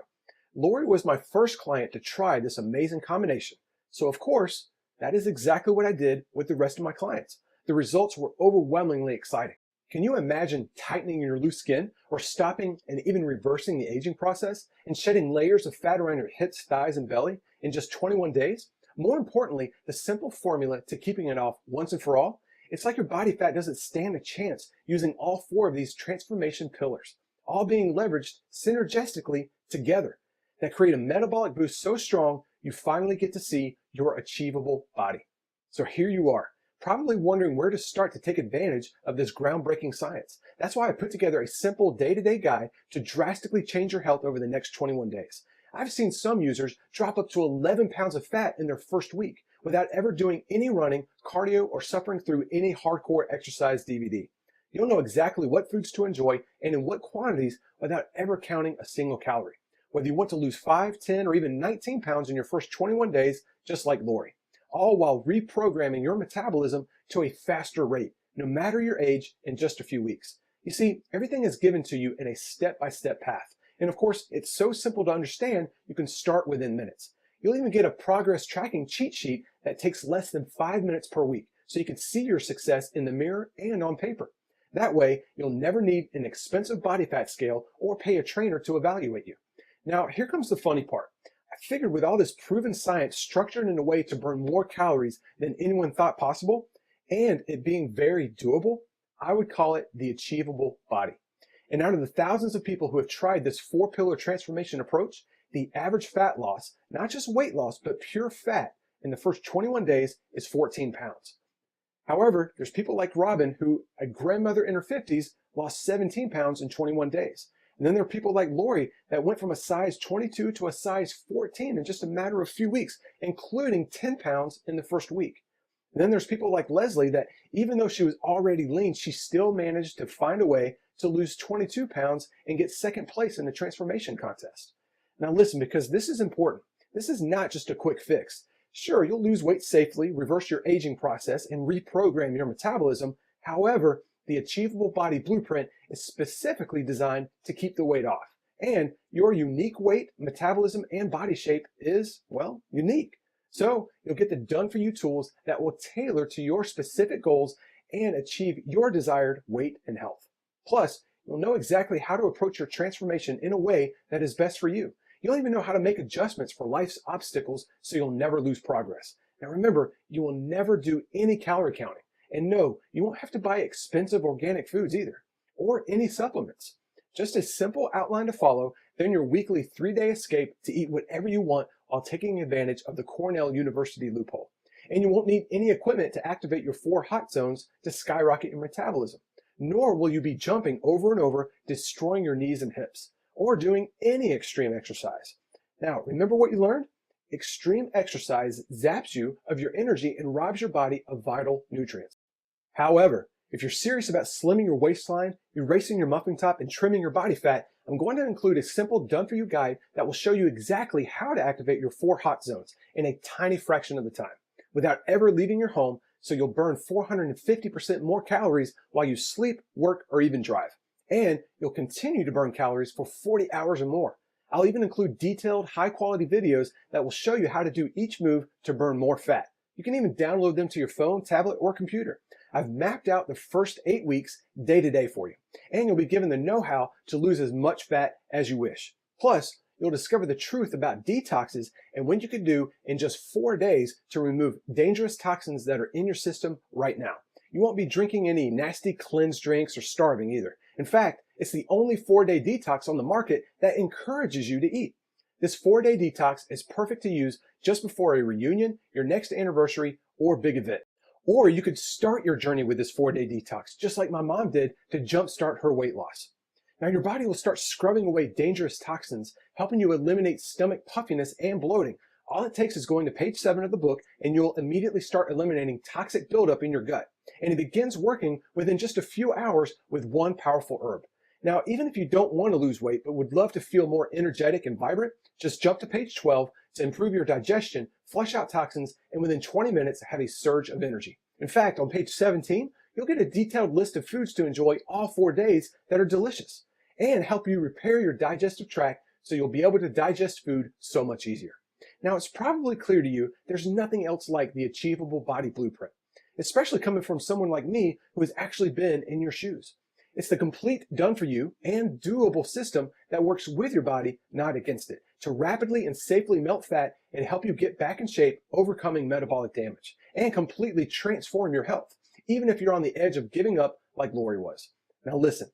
Lori was my first client to try this amazing combination. So of course, that is exactly what I did with the rest of my clients. The results were overwhelmingly exciting. Can you imagine tightening your loose skin, or stopping and even reversing the aging process and shedding layers of fat around your hips, thighs, and belly in just 21 days? More importantly, the simple formula to keeping it off once and for all, it's like your body fat doesn't stand a chance using all 4 of these transformation pillars, all being leveraged synergistically together, that create a metabolic boost so strong you finally get to see your achievable body. So here you are, probably wondering where to start to take advantage of this groundbreaking science. That's why I put together a simple day-to-day guide to drastically change your health over the next 21 days. I've seen some users drop up to 11 pounds of fat in their first week without ever doing any running, cardio, or suffering through any hardcore exercise DVD. You'll know exactly what foods to enjoy and in what quantities without ever counting a single calorie. Whether you want to lose 5, 10, or even 19 pounds in your first 21 days, just like Lori, all while reprogramming your metabolism to a faster rate, no matter your age, in just a few weeks. You see, everything is given to you in a step-by-step path. And of course, it's so simple to understand, you can start within minutes. You'll even get a progress tracking cheat sheet that takes less than 5 minutes per week, so you can see your success in the mirror and on paper. That way, you'll never need an expensive body fat scale or pay a trainer to evaluate you. Now, here comes the funny part. I figured with all this proven science structured in a way to burn more calories than anyone thought possible, and it being very doable, I would call it the Achievable Body. And out of the thousands of people who have tried this 4-pillar transformation approach, the average fat loss, not just weight loss, but pure fat in the first 21 days is 14 pounds. However, there's people like Robin, who, a grandmother in her 50s, lost 17 pounds in 21 days. And then there are people like Lori that went from a size 22 to a size 14 in just a matter of a few weeks, including 10 pounds in the first week. And then there's people like Leslie that even though she was already lean, she still managed to find a way to lose 22 pounds and get second place in the transformation contest. Now listen, because this is important. This is not just a quick fix. Sure, you'll lose weight safely, reverse your aging process, and reprogram your metabolism. However, the Achievable Body Blueprint is specifically designed to keep the weight off. And your unique weight, metabolism, and body shape is, well, unique. So you'll get the done-for-you tools that will tailor to your specific goals and achieve your desired weight and health. Plus, you'll know exactly how to approach your transformation in a way that is best for you. You'll even know how to make adjustments for life's obstacles so you'll never lose progress. Now remember, you will never do any calorie counting. And no, you won't have to buy expensive organic foods either, or any supplements. Just a simple outline to follow, then your weekly 3-day escape to eat whatever you want while taking advantage of the Cornell University loophole. And you won't need any equipment to activate your 4 hot zones to skyrocket your metabolism. Nor will you be jumping over and over, destroying your knees and hips, or doing any extreme exercise. Now, remember what you learned? Extreme exercise zaps you of your energy and robs your body of vital nutrients. However, if you're serious about slimming your waistline, erasing your muffin top, and trimming your body fat, I'm going to include a simple done-for-you guide that will show you exactly how to activate your 4 hot zones in a tiny fraction of the time, without ever leaving your home, so you'll burn 450% more calories while you sleep, work, or even drive. And you'll continue to burn calories for 40 hours or more. I'll even include detailed, high-quality videos that will show you how to do each move to burn more fat. You can even download them to your phone, tablet, or computer. I've mapped out the first 8 weeks day to day for you, and you'll be given the know-how to lose as much fat as you wish. Plus, you'll discover the truth about detoxes and what you can do in just 4 days to remove dangerous toxins that are in your system right now. You won't be drinking any nasty cleanse drinks or starving either. In fact, it's the only 4-day detox on the market that encourages you to eat. This 4-day detox is perfect to use just before a reunion, your next anniversary, or big event. Or you could start your journey with this 4-day detox, just like my mom did to jumpstart her weight loss. Now your body will start scrubbing away dangerous toxins, helping you eliminate stomach puffiness and bloating. All it takes is going to page 7 of the book, and you'll immediately start eliminating toxic buildup in your gut. And it begins working within just a few hours with one powerful herb. Now, even if you don't want to lose weight, but would love to feel more energetic and vibrant, just jump to page 12 to improve your digestion, flush out toxins, and within 20 minutes have a surge of energy. In fact, on page 17, you'll get a detailed list of foods to enjoy all 4 days that are delicious and help you repair your digestive tract so you'll be able to digest food so much easier. Now, it's probably clear to you there's nothing else like the Achievable Body Blueprint, especially coming from someone like me who has actually been in your shoes. It's the complete done-for-you and doable system that works with your body, not against it, to rapidly and safely melt fat and help you get back in shape, overcoming metabolic damage, and completely transform your health, even if you're on the edge of giving up like Lori was. Now listen,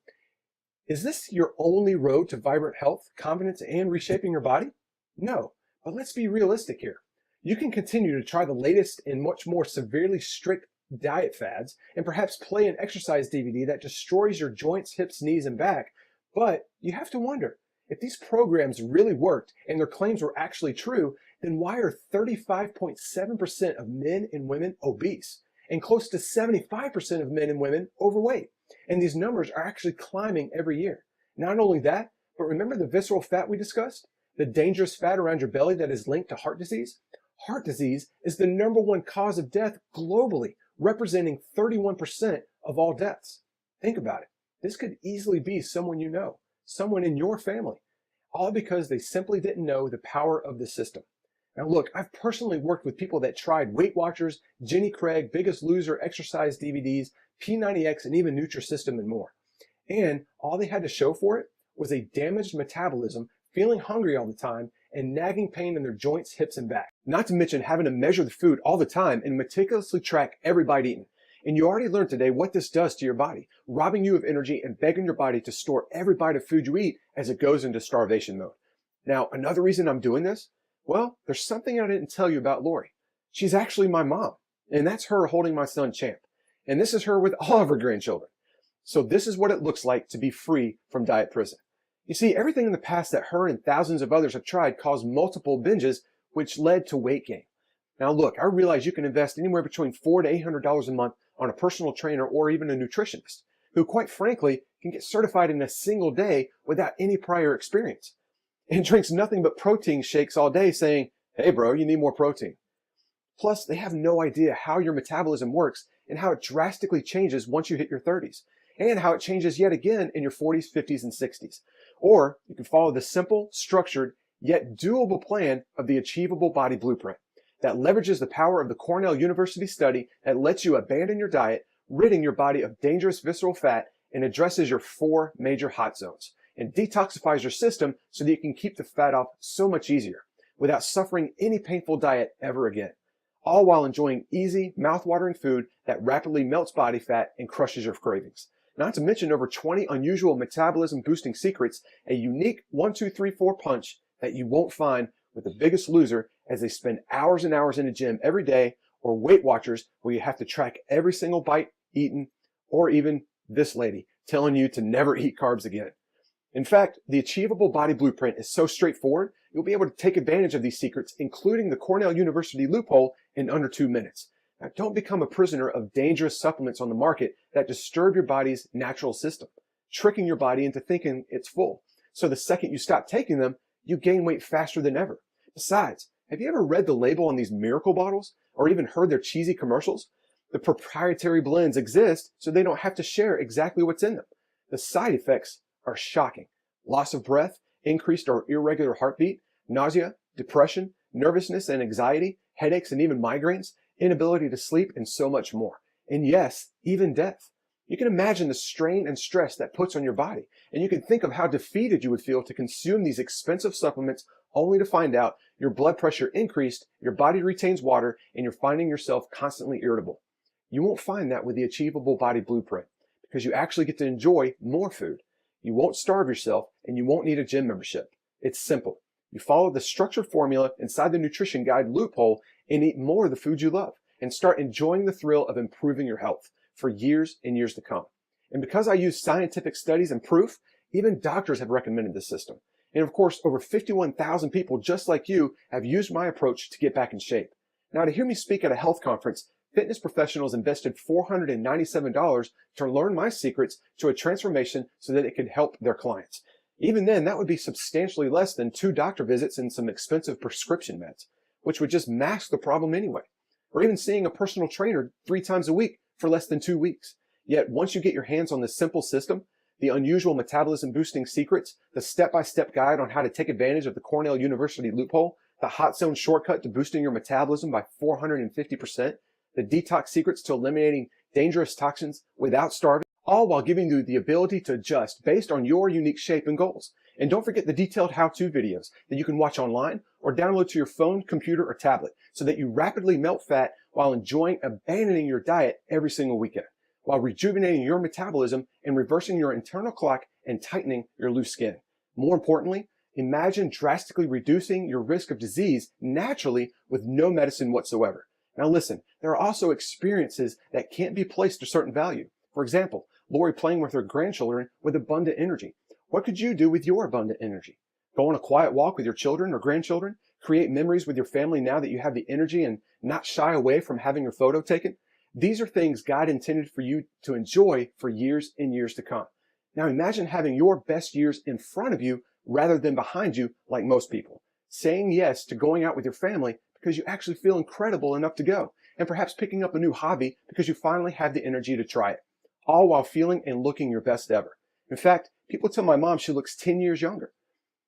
is this your only road to vibrant health, confidence, and reshaping your body? No, but let's be realistic here. You can continue to try the latest and much more severely strict diet fads, and perhaps play an exercise DVD that destroys your joints, hips, knees, and back. But you have to wonder, if these programs really worked and their claims were actually true, then why are 35.7% of men and women obese and close to 75% of men and women overweight? And these numbers are actually climbing every year. Not only that, but remember the visceral fat we discussed? The dangerous fat around your belly that is linked to heart disease? Heart disease is the #1 cause of death globally, representing 31% of all deaths. Think about it. This could easily be someone you know, someone in your family, all because they simply didn't know the power of the system. Now look, I've personally worked with people that tried Weight Watchers, Jenny Craig, Biggest Loser, exercise DVDs, P90X, and even Nutrisystem and more. And all they had to show for it was a damaged metabolism, feeling hungry all the time, and nagging pain in their joints, hips, and back. Not to mention having to measure the food all the time and meticulously track every bite eaten. And you already learned today what this does to your body, robbing you of energy and begging your body to store every bite of food you eat as it goes into starvation mode. Now, another reason I'm doing this, well, there's something I didn't tell you about Lori. She's actually my mom, and that's her holding my son Champ. And this is her with all of her grandchildren. So this is what it looks like to be free from diet prison. You see, everything in the past that her and thousands of others have tried caused multiple binges, which led to weight gain. Now look, I realize you can invest anywhere between $400 to $800 a month on a personal trainer or even a nutritionist, who quite frankly can get certified in a single day without any prior experience, and drinks nothing but protein shakes all day saying, hey bro, you need more protein. Plus, they have no idea how your metabolism works and how it drastically changes once you hit your 30s, and how it changes yet again in your 40s, 50s, and 60s. Or you can follow the simple, structured, yet doable plan of the Achievable Body Blueprint that leverages the power of the Cornell University study that lets you abandon your diet, ridding your body of dangerous visceral fat, and addresses your 4 major hot zones, and detoxifies your system so that you can keep the fat off so much easier without suffering any painful diet ever again, all while enjoying easy, mouth-watering food that rapidly melts body fat and crushes your cravings. Not to mention over 20 unusual metabolism-boosting secrets, a unique 1, 2, 3, 4 punch that you won't find with the Biggest Loser, as they spend hours and hours in a gym every day, or Weight Watchers where you have to track every single bite eaten, or even this lady telling you to never eat carbs again. In fact, the Achievable Body Blueprint is so straightforward, you'll be able to take advantage of these secrets, including the Cornell University loophole, in under 2 minutes. Now, don't become a prisoner of dangerous supplements on the market that disturb your body's natural system, tricking your body into thinking it's full. So the second you stop taking them, you gain weight faster than ever. Besides, have you ever read the label on these miracle bottles or even heard their cheesy commercials? The proprietary blends exist so they don't have to share exactly what's in them. The side effects are shocking. Loss of breath, increased or irregular heartbeat, nausea, depression, nervousness and anxiety, headaches and even migraines, inability to sleep, and so much more. And yes, even death. You can imagine the strain and stress that puts on your body, and you can think of how defeated you would feel to consume these expensive supplements only to find out your blood pressure increased, your body retains water, and you're finding yourself constantly irritable. You won't find that with the Achievable Body Blueprint, because you actually get to enjoy more food. You won't starve yourself, and you won't need a gym membership. It's simple. You follow the structured formula inside the nutrition guide loophole and eat more of the food you love, and start enjoying the thrill of improving your health for years and years to come. And because I use scientific studies and proof, even doctors have recommended this system. And of course, over 51,000 people just like you have used my approach to get back in shape. Now, to hear me speak at a health conference, fitness professionals invested $497 to learn my secrets to a transformation so that it could help their clients. Even then, that would be substantially less than 2 doctor visits and some expensive prescription meds, which would just mask the problem anyway. Or even seeing a personal trainer 3 times a week for less than 2 weeks. Yet once you get your hands on this simple system, the unusual metabolism boosting secrets, the step-by-step guide on how to take advantage of the Cornell University loophole, the hot zone shortcut to boosting your metabolism by 450%, the detox secrets to eliminating dangerous toxins without starving, all while giving you the ability to adjust based on your unique shape and goals. And don't forget the detailed how-to videos that you can watch online or download to your phone, computer, or tablet so that you rapidly melt fat while enjoying abandoning your diet every single weekend, while rejuvenating your metabolism and reversing your internal clock and tightening your loose skin. More importantly, imagine drastically reducing your risk of disease naturally with no medicine whatsoever. Now listen, there are also experiences that can't be placed to certain value. For example, Lori playing with her grandchildren with abundant energy. What could you do with your abundant energy? Go on a quiet walk with your children or grandchildren? Create memories with your family now that you have the energy and not shy away from having your photo taken? These are things God intended for you to enjoy for years and years to come. Now imagine having your best years in front of you rather than behind you like most people. Saying yes to going out with your family because you actually feel incredible enough to go, and perhaps picking up a new hobby because you finally have the energy to try it, all while feeling and looking your best ever. In fact, people tell my mom she looks 10 years younger.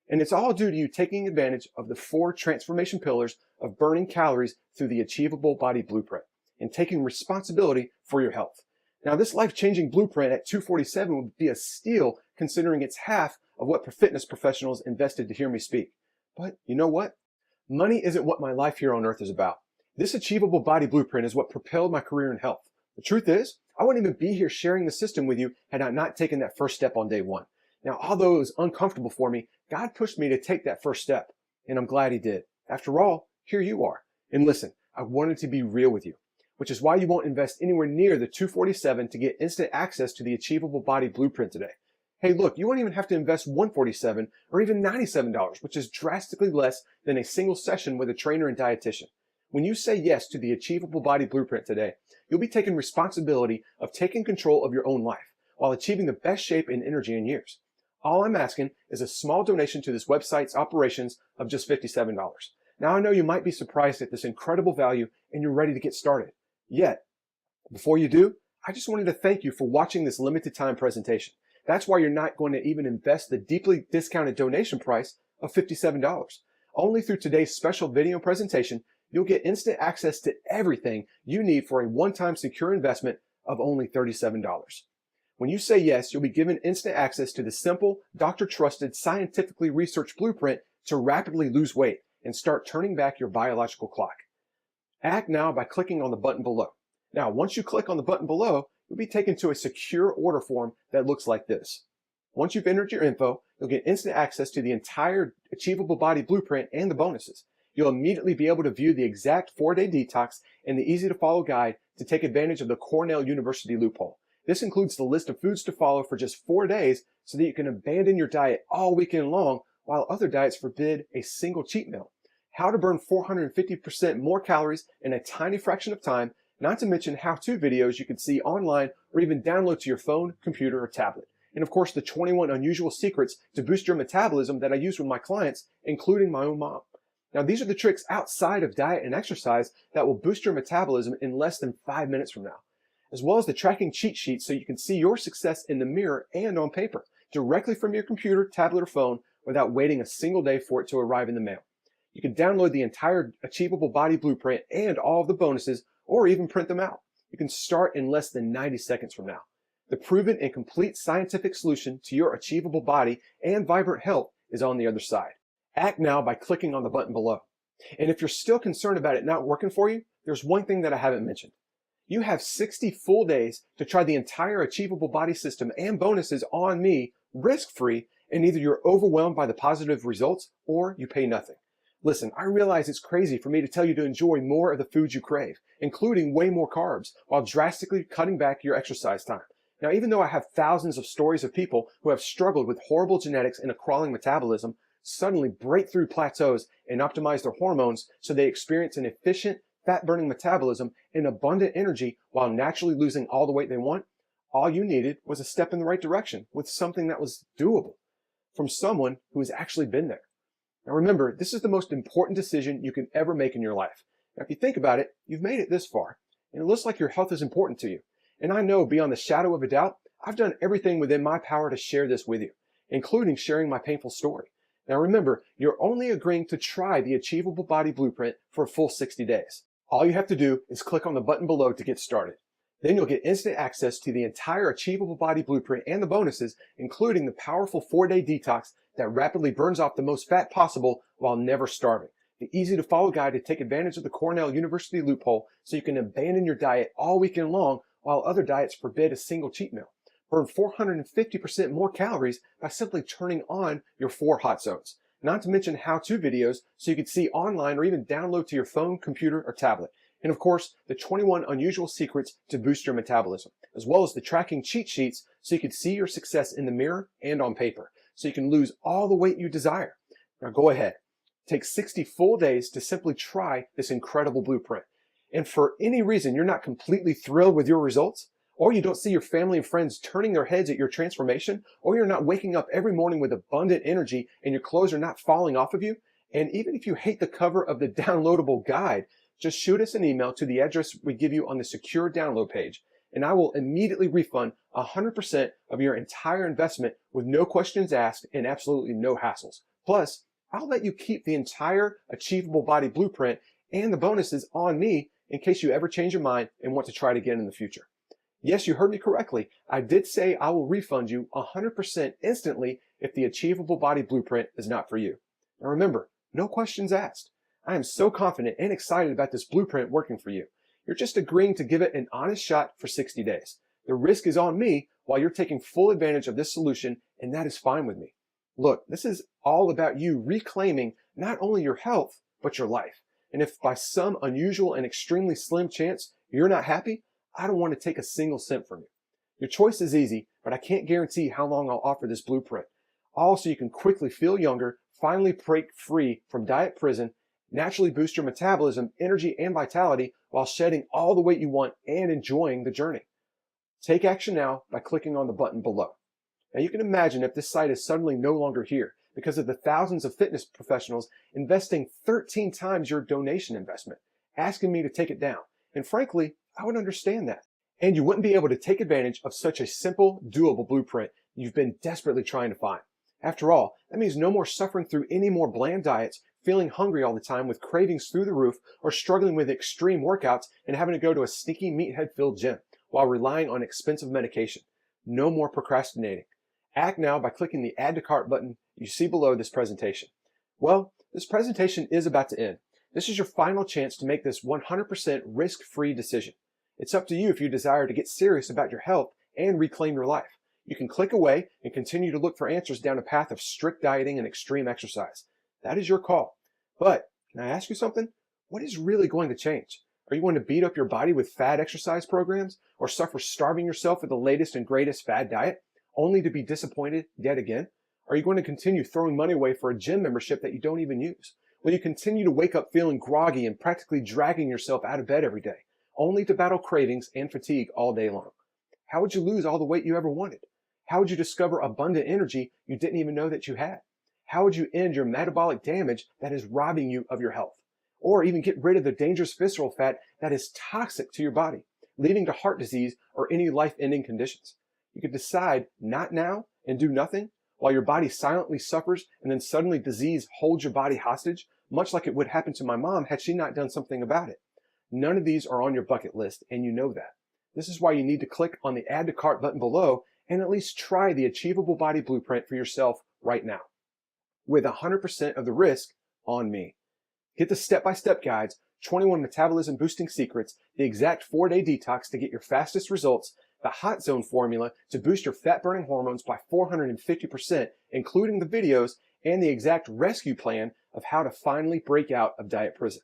And it's all due to you taking advantage of the 4 transformation pillars of burning calories through the Achievable Body Blueprint and taking responsibility for your health. Now, this life-changing blueprint at $247 would be a steal considering it's half of what fitness professionals invested to hear me speak. But you know what? Money isn't what my life here on earth is about. This Achievable Body Blueprint is what propelled my career in health. The truth is, I wouldn't even be here sharing the system with you had I not taken that first step on day 1. Now, although it was uncomfortable for me, God pushed me to take that first step, and I'm glad he did. After all, here you are. And listen, I wanted to be real with you, which is why you won't invest anywhere near the $247 to get instant access to the Achievable Body Blueprint today. Hey, look, you won't even have to invest $147 or even $97, which is drastically less than a single session with a trainer and dietitian. When you say yes to the Achievable Body Blueprint today, you'll be taking responsibility of taking control of your own life while achieving the best shape and energy in years. All I'm asking is a small donation to this website's operations of just $57. Now I know you might be surprised at this incredible value and you're ready to get started. Yet, before you do, I just wanted to thank you for watching this limited time presentation. That's why you're not going to even invest the deeply discounted donation price of $57. Only through today's special video presentation, you'll get instant access to everything you need for a one-time secure investment of only $37. When you say yes, you'll be given instant access to the simple, doctor-trusted, scientifically researched blueprint to rapidly lose weight and start turning back your biological clock. Act now by clicking on the button below. Now, once you click on the button below, you'll be taken to a secure order form that looks like this. Once you've entered your info, you'll get instant access to the entire Achievable Body Blueprint and the bonuses. You'll immediately be able to view the exact 4-day detox and the easy-to-follow guide to take advantage of the Cornell University loophole. This includes the list of foods to follow for just 4 days so that you can abandon your diet all weekend long while other diets forbid a single cheat meal. How to burn 450% more calories in a tiny fraction of time, not to mention how-to videos you can see online or even download to your phone, computer, or tablet. And of course, the 21 unusual secrets to boost your metabolism that I use with my clients, including my own mom. Now, these are the tricks outside of diet and exercise that will boost your metabolism in less than 5 minutes from now, as well as the tracking cheat sheet so you can see your success in the mirror and on paper, directly from your computer, tablet, or phone without waiting a single day for it to arrive in the mail. You can download the entire Achievable Body Blueprint and all of the bonuses, or even print them out. You can start in less than 90 seconds from now. The proven and complete scientific solution to your achievable body and vibrant health is on the other side. Act now by clicking on the button below. And if you're still concerned about it not working for you, there's one thing that I haven't mentioned. You have 60 full days to try the entire Achievable Body system and bonuses on me, risk-free, and either you're overwhelmed by the positive results or you pay nothing. Listen, I realize it's crazy for me to tell you to enjoy more of the foods you crave, including way more carbs, while drastically cutting back your exercise time. Now, even though I have thousands of stories of people who have struggled with horrible genetics and a crawling metabolism, suddenly break through plateaus and optimize their hormones so they experience an efficient, fat-burning metabolism and abundant energy while naturally losing all the weight they want, all you needed was a step in the right direction with something that was doable from someone who has actually been there. Now remember, this is the most important decision you can ever make in your life. Now if you think about it, you've made it this far, and it looks like your health is important to you. And I know beyond the shadow of a doubt, I've done everything within my power to share this with you, including sharing my painful story. Now remember, you're only agreeing to try the Achievable Body Blueprint for a full 60 days. All you have to do is click on the button below to get started. Then you'll get instant access to the entire Achievable Body Blueprint and the bonuses, including the powerful 4-day detox that rapidly burns off the most fat possible while never starving. The easy-to-follow guide to take advantage of the Cornell University loophole so you can abandon your diet all weekend long while other diets forbid a single cheat meal. Burn 450% more calories by simply turning on your 4 hot zones. Not to mention how-to videos so you can see online or even download to your phone, computer, or tablet. And of course, the 21 unusual secrets to boost your metabolism, as well as the tracking cheat sheets so you can see your success in the mirror and on paper, so you can lose all the weight you desire. Now go ahead. Take 60 full days to simply try this incredible blueprint. And for any reason you're not completely thrilled with your results, or you don't see your family and friends turning their heads at your transformation, or you're not waking up every morning with abundant energy and your clothes are not falling off of you, and even if you hate the cover of the downloadable guide, just shoot us an email to the address we give you on the secure download page, and I will immediately refund 100% of your entire investment with no questions asked and absolutely no hassles. Plus, I'll let you keep the entire Achievable Body Blueprint and the bonuses on me in case you ever change your mind and want to try it again in the future. Yes, you heard me correctly. I did say I will refund you 100% instantly if the Achievable Body Blueprint is not for you. Now remember, no questions asked. I am so confident and excited about this blueprint working for you. You're just agreeing to give it an honest shot for 60 days. The risk is on me while you're taking full advantage of this solution, and that is fine with me. Look, this is all about you reclaiming not only your health, but your life. And if by some unusual and extremely slim chance you're not happy, I don't want to take a single cent from you. Your choice is easy, but I can't guarantee how long I'll offer this blueprint. All so you can quickly feel younger, finally break free from diet prison, Naturally boost your metabolism, energy, and vitality while shedding all the weight you want and enjoying the journey. Take action now by clicking on the button below. Now you can imagine if this site is suddenly no longer here because of the thousands of fitness professionals investing 13 times your donation investment, asking me to take it down. And frankly, I would understand that. And you wouldn't be able to take advantage of such a simple, doable blueprint you've been desperately trying to find. After all, that means no more suffering through any more bland diets, feeling hungry all the time with cravings through the roof, or struggling with extreme workouts and having to go to a stinky meathead-filled gym while relying on expensive medication. No more procrastinating. Act now by clicking the Add to Cart button you see below this presentation. Well, this presentation is about to end. This is your final chance to make this 100% risk-free decision. It's up to you if you desire to get serious about your health and reclaim your life. You can click away and continue to look for answers down a path of strict dieting and extreme exercise. That is your call. But can I ask you something? What is really going to change? Are you going to beat up your body with fad exercise programs or suffer starving yourself with the latest and greatest fad diet, only to be disappointed yet again? Are you going to continue throwing money away for a gym membership that you don't even use? Will you continue to wake up feeling groggy and practically dragging yourself out of bed every day, only to battle cravings and fatigue all day long? How would you lose all the weight you ever wanted? How would you discover abundant energy you didn't even know that you had? How would you end your metabolic damage that is robbing you of your health? Or even get rid of the dangerous visceral fat that is toxic to your body, leading to heart disease or any life-ending conditions? You could decide not now and do nothing while your body silently suffers and then suddenly disease holds your body hostage, much like it would happen to my mom had she not done something about it. None of these are on your bucket list, and you know that. This is why you need to click on the Add to Cart button below and at least try the Achievable Body Blueprint for yourself right now, with 100% of the risk on me. Get the step-by-step guides, 21 metabolism boosting secrets, the exact 4-day detox to get your fastest results, the hot zone formula to boost your fat-burning hormones by 450%, including the videos, and the exact rescue plan of how to finally break out of diet prison.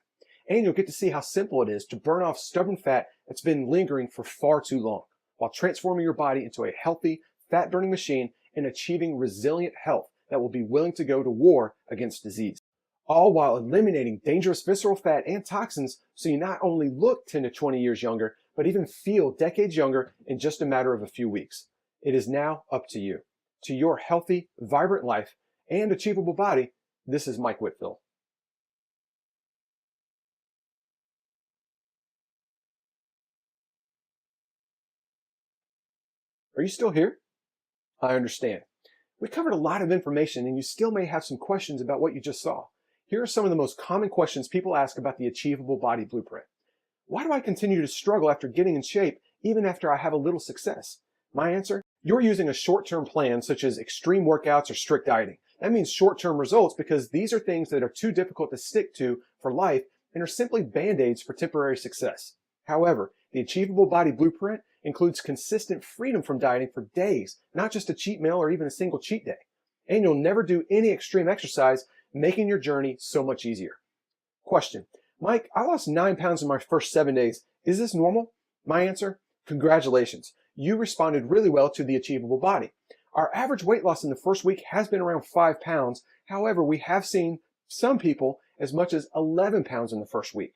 And you'll get to see how simple it is to burn off stubborn fat that's been lingering for far too long, while transforming your body into a healthy, fat-burning machine and achieving resilient health that will be willing to go to war against disease. All while eliminating dangerous visceral fat and toxins so you not only look 10 to 20 years younger, but even feel decades younger in just a matter of a few weeks. It is now up to you. To your healthy, vibrant life and achievable body, this is Mike Whitfield. Are you still here? I understand. We covered a lot of information and you still may have some questions about what you just saw. Here are some of the most common questions people ask about the Achievable Body Blueprint. Why do I continue to struggle after getting in shape even after I have a little success? My answer? You're using a short-term plan such as extreme workouts or strict dieting. That means short-term results because these are things that are too difficult to stick to for life and are simply band-aids for temporary success. However, the Achievable Body Blueprint includes consistent freedom from dieting for days, not just a cheat meal or even a single cheat day. And you'll never do any extreme exercise, making your journey so much easier. Question: Mike, I lost 9 pounds in my first 7 days. Is this normal? My answer: congratulations. You responded really well to the Achievable Body. Our average weight loss in the first week has been around 5 pounds. However, we have seen some people as much as 11 pounds in the first week.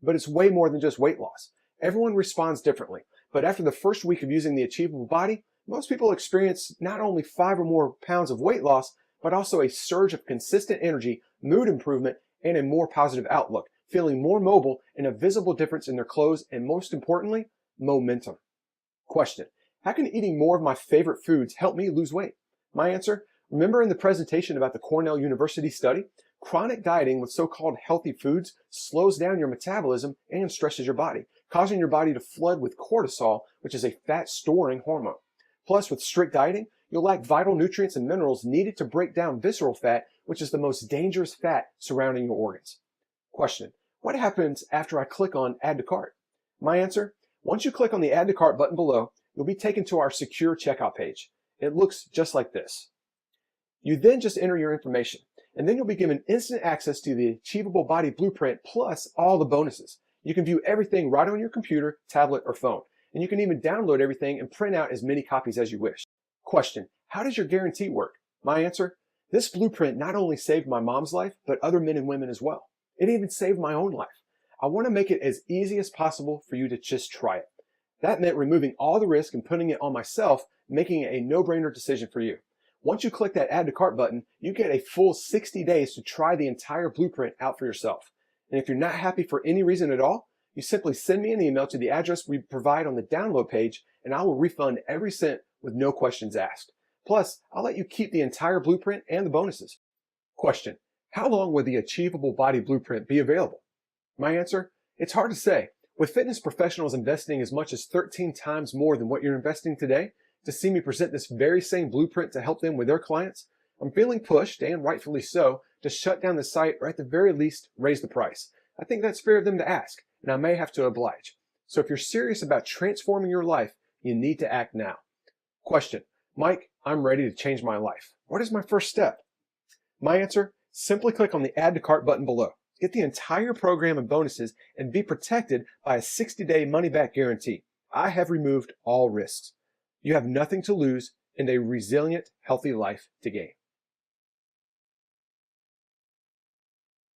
But it's way more than just weight loss. Everyone responds differently. But after the first week of using the Achievable Body, most people experience not only 5 or more pounds of weight loss, but also a surge of consistent energy, mood improvement, and a more positive outlook, feeling more mobile and a visible difference in their clothes, and most importantly, momentum. Question: how can eating more of my favorite foods help me lose weight? My answer: remember in the presentation about the Cornell University study? Chronic dieting with so-called healthy foods slows down your metabolism and stresses your body, causing your body to flood with cortisol, which is a fat-storing hormone. Plus, with strict dieting, you'll lack vital nutrients and minerals needed to break down visceral fat, which is the most dangerous fat surrounding your organs. Question: what happens after I click on Add to Cart? My answer: once you click on the Add to Cart button below, you'll be taken to our secure checkout page. It looks just like this. You then just enter your information, and then you'll be given instant access to the Achievable Body Blueprint plus all the bonuses. You can view everything right on your computer, tablet, or phone, and you can even download everything and print out as many copies as you wish. Question: how does your guarantee work? My answer: this blueprint not only saved my mom's life, but other men and women as well. It even saved my own life. I want to make it as easy as possible for you to just try it. That meant removing all the risk and putting it on myself, making it a no-brainer decision for you. Once you click that add to cart button, you get a full 60 days to try the entire blueprint out for yourself. And if you're not happy for any reason at all, you simply send me an email to the address we provide on the download page, and I will refund every cent with no questions asked. Plus, I'll let you keep the entire blueprint and the bonuses. Question: how long will the Achievable Body Blueprint be available? My answer: it's hard to say. With fitness professionals investing as much as 13 times more than what you're investing today, to see me present this very same blueprint to help them with their clients, I'm feeling pushed, and rightfully so, to shut down the site or at the very least raise the price. I think that's fair of them to ask, and I may have to oblige. So if you're serious about transforming your life, you need to act now. Question: Mike, I'm ready to change my life. What is my first step? My answer: simply click on the add to cart button below. Get the entire program and bonuses and be protected by a 60-day money-back guarantee. I have removed all risks. You have nothing to lose and a resilient, healthy life to gain.